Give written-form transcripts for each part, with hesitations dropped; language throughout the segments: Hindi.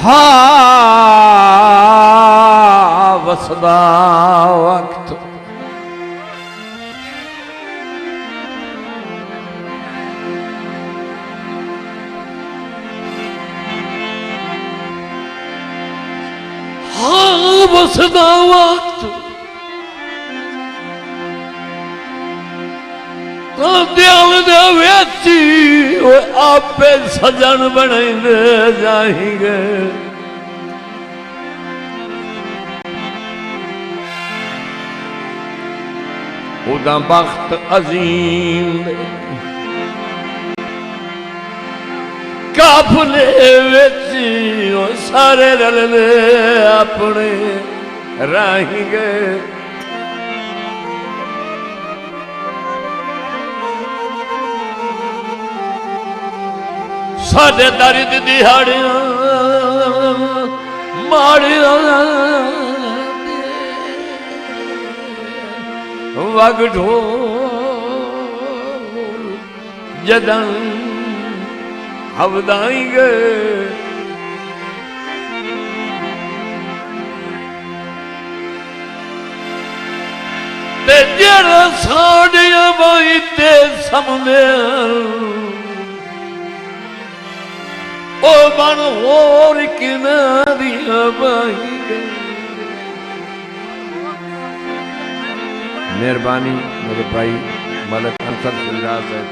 हाँ वसदा वक्त हाँ वसदा वक्त तो दिल दे वेची आपे सजन बनाइंदे जाएंगे उदा बख्त अजीम काफले वेची सारे रलने अपने रहेंगे साडे दर्द दिहाड़ियां माड़ियां वग ढोल जदन हवदाएंगे ते जेड़ा साड़ियां बाई ते समने ओ बन और किनारियां बाई मेहरबानी मेरे भाई मलिक अंसर फिल्लास है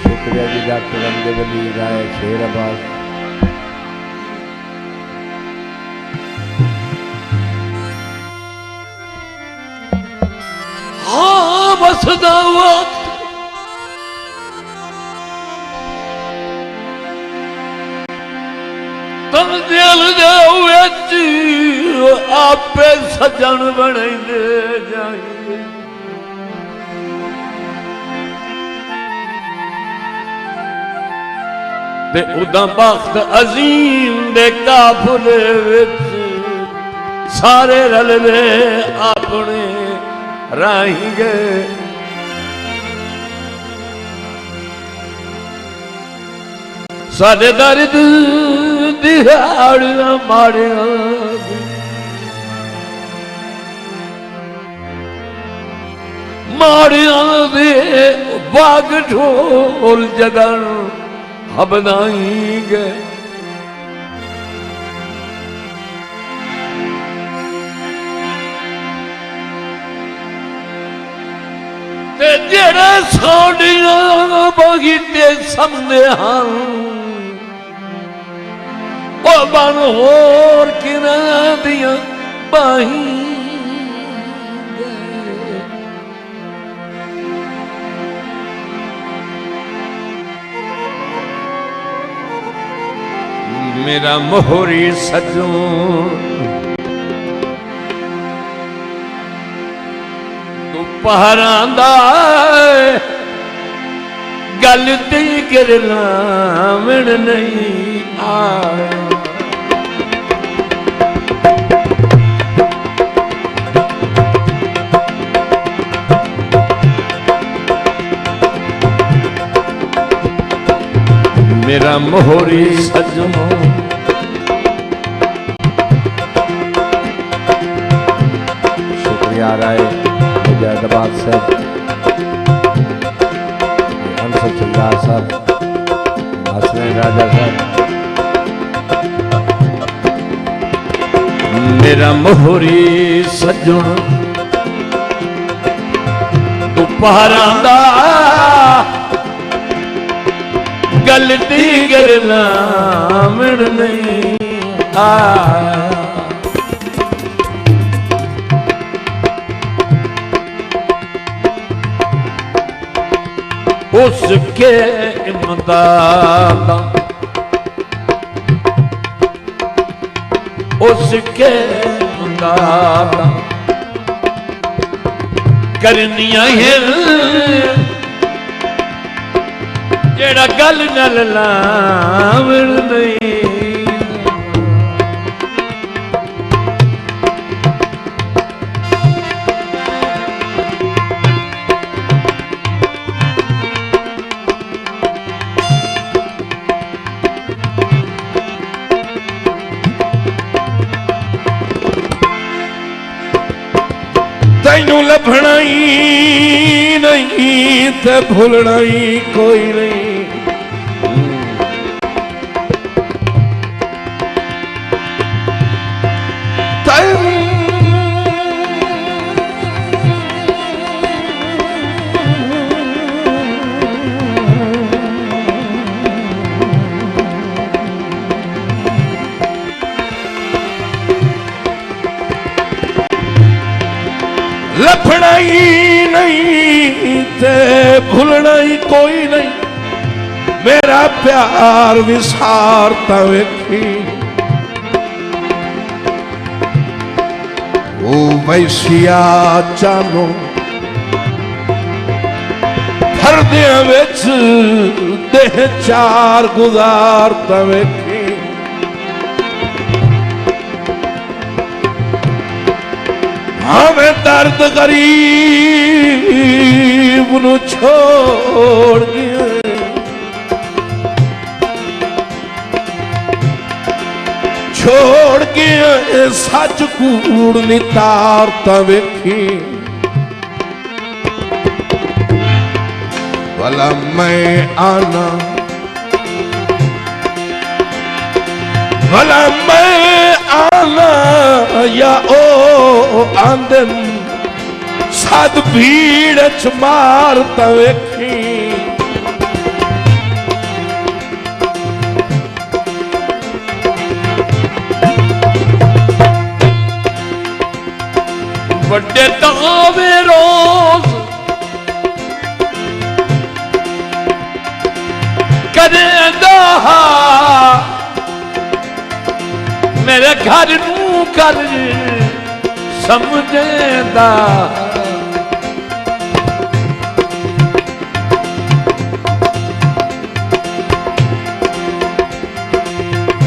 शुक्रिया जी डॉक्टर अमजद अली राय शेर अब्बास हाँ वसदा वक्त तन दिल दे वेची आपे सजन बनाइंदे जाएंगे ते उदा बख्त अजीम दे काफले विच सारे रलवे अपने रहेंगे साडे दर्द दिहाड़ियां माड़ियां माड़ियां दे बाग ढोल जगन हबनाएंगे ते जेड़े साड़ियां बगीचे सामने हैं ओ बन होर किनां दियां बाहीं मेरा मोहरी सजों तू पहरां दा गल दी गिरला मिण नहीं आया मेरा मोहरी सजों शुक्रिया राय मुजाहिदाबाद से अंसर फिल्लास साहब हसनैन राजा साहब मेरा मोहरी सजों तू पहरां दा गलती करना मिण नहीं आया उसके इमदाद उसके इमदाद करनिया है जेड़ा गल नल लावण नहीं तैनू लभना ही नहीं ते भूलना ही कोई नहीं। लभना ही नहीं ते भूलना ही कोई नहीं। मेरा प्यार विसारता वेखी ओ वैसिया चानो फरदियां विच देह चार गुजारता वेखी। हमें दर्द गरीब नू छोड़ गया सच कूड़ नितारता वेखी। भला मैं आना भला मैं आना या ओ आंदन सद भीड़ च मारता वेखी। वड्डे दावे रोज करेंदा मेरे घर नू कर समझेंदा।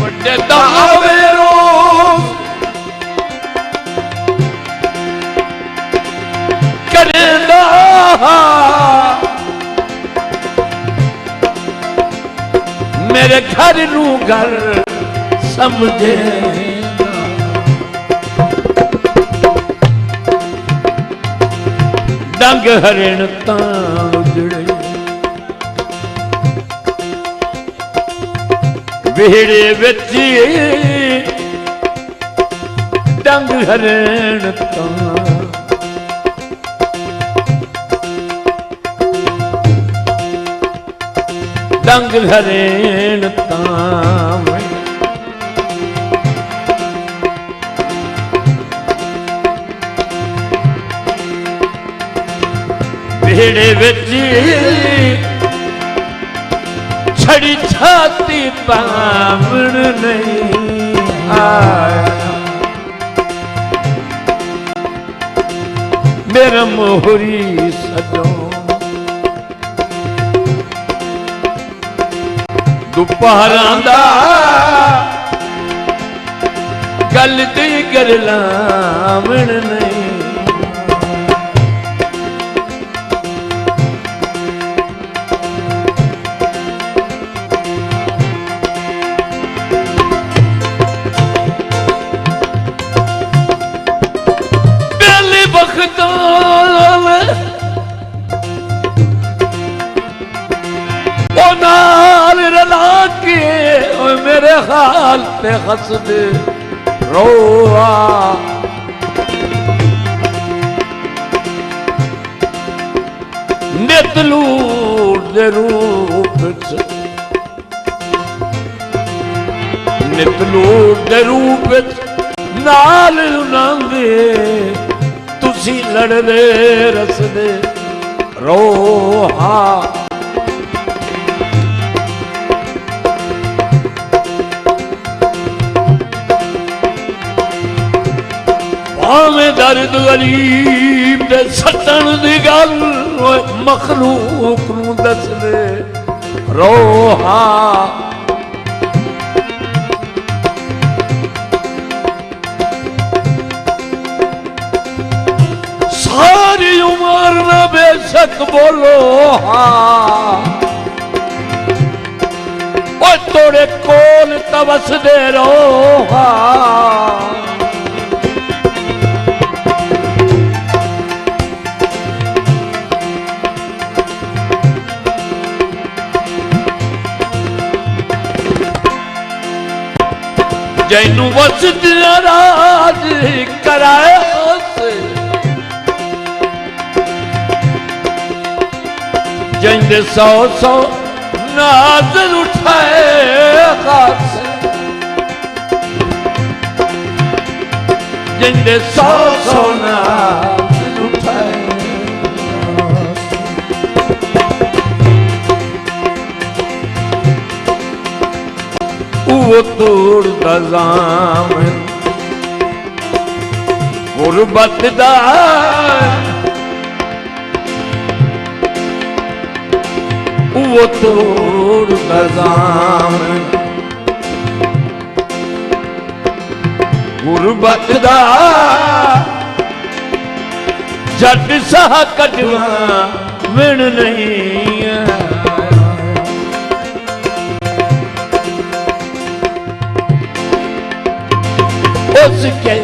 वड्डे दावे रोज करेंदा मेरे घर नू घर समझे। डंग हरिण तां उजड़े विहड़े विच डंग हरिण तां डंग हरिण तां भेड़े विच छड़ी छाती पावण नहीं आया। मेरा मोहरी सजो दोपहरां दा गल दी गरलावण नहीं। रला के मेरे हाल पे हंस दे रोआ। नित लूट दे रूप नित लूट दे रूप नाल उन्हांदे तुसी लड़दे रसदे रोहा। भावें दर्द गरीब दे सटन दी गल मखलूक नूं दस दे रोहा। सारी उम्र न बेशक बोलो ओ तोड़े कोल तवस दे रोहा। वसद नाराज कराया से जिंदे 100 नाज़र उठाए खास जिंदे 100 नाज़र उठाए वो तोड़ दज़ामन गुरबत दा वो तोड़ दज़ामन गुरबत दा जट साह कटवा विण नहीं उसके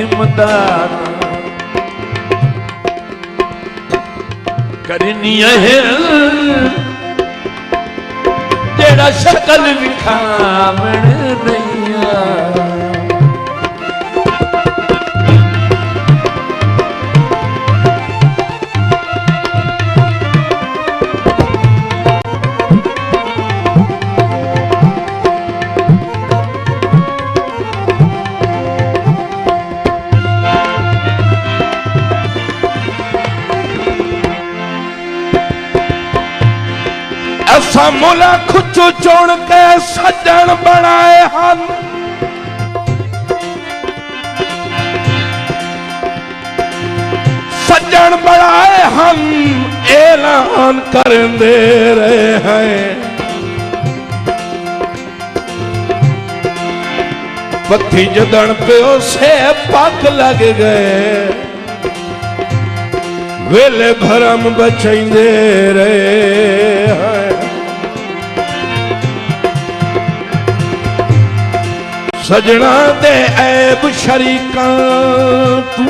इमदाद करनी है जेड़ा शक्ल विखावण नहीं ऐसा मुला खुचो चुन के सज्जन बनाए हैं सज्जन बनाए हम ऐलान कर दे रहे हैं पत्थी जदन पे उसे पग लग गए वेले भरम बचेंदे रहे हैं सजना दे ऐब शरीका तू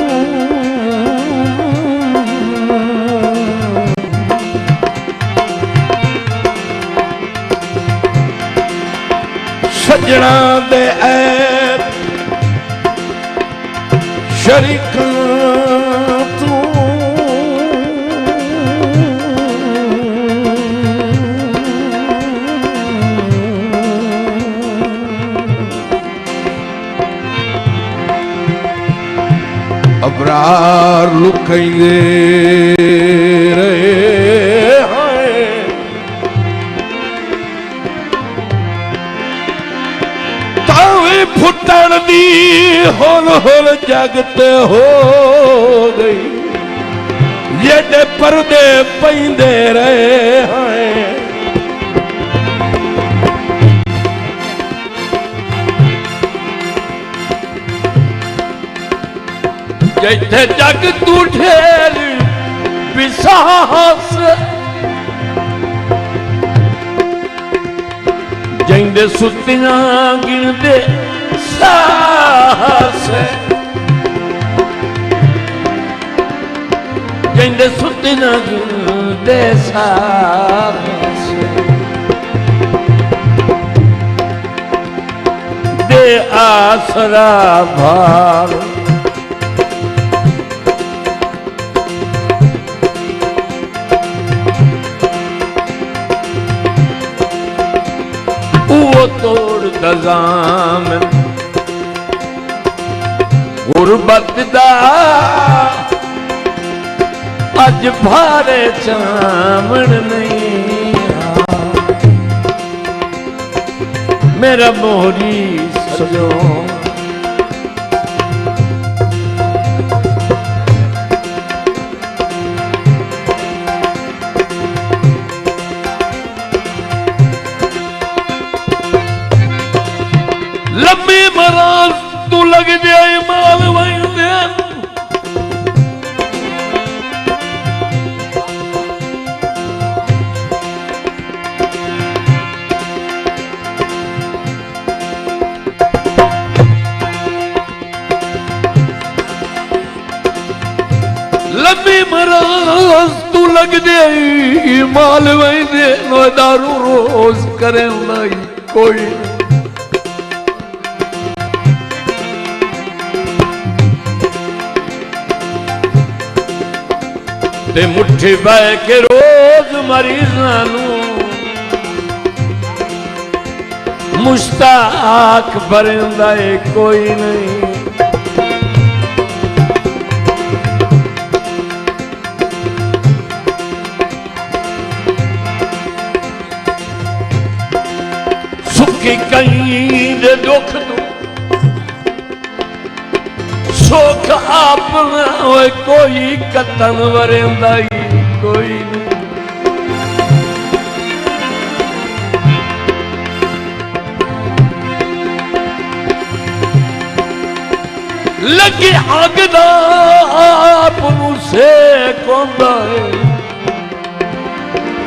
सजना दे ऐब शरीका तू अबरार लुकैंदे रहे हैं तावी फुटन दी होल होल जगते हो गई जेडे पर्दे पैंदे रहे हैं जैसे जग तू ढेर विसाहस जिंदे सुतियां गिनदे साहस जिंदे सुतियां गिनदे साहस दे आसरा भार तोड़ दज़ामन गुरबत दा अज भारे चामण नहीं मेरा मोहरी सजो लम्बी मराज तू लग जाए माल वहीं दे लम्बी मराज तू लग जाए माल वहीं दे दारू रोज करे नहीं कोई ते मुट्ठी बह के रोज मरीज़ां नूं मुश्ताक बरंदा है कोई नहीं। सुखी कहीं दे दुख तू सुख अपना होए कोई कतन वरंदा ही कोई नहीं। लगी अग दा आपनू सेक होंदा है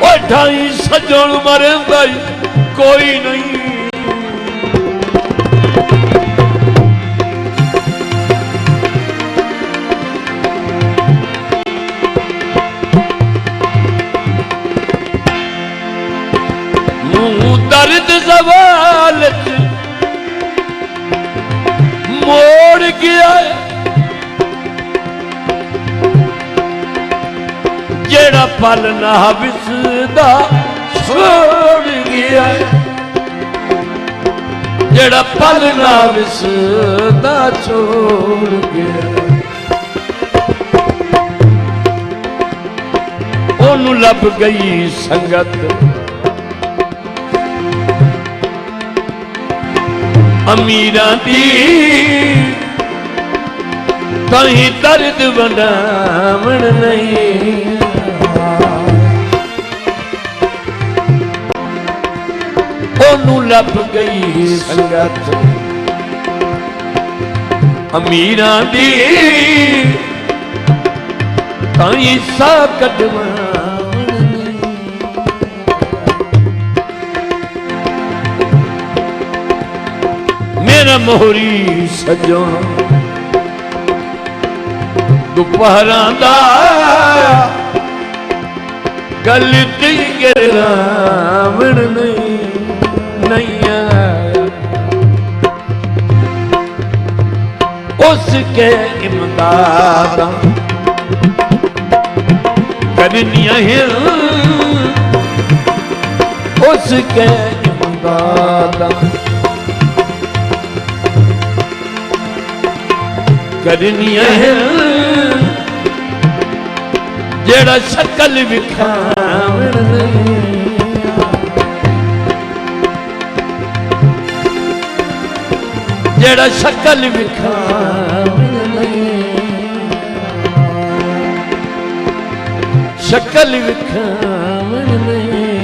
ओ ढाई सजण मरंदा ही कोई नहीं। दर्द ज़वाल मोड़ गया जेड़ा पल ना विसदा छोड़ गया जेड़ा पल ना विसदा छोड़ गया। ओनू लब गई संगत अमीरां दी कहीं दर्द वंडावण नहीं। ओनू लब गई संगत अमीरां दी कहीं सा कदमां मेरा मोहरी सजों दोपहरां दा गल दी गिरावण नहीं आया। उसके इमदादां करनियां हैं उसके इमदादां करनियां हैं जेड़ा शक्ल विखावण नहीं। जेड़ा शक्ल विखावण नहीं शक्ल विखावण नहीं।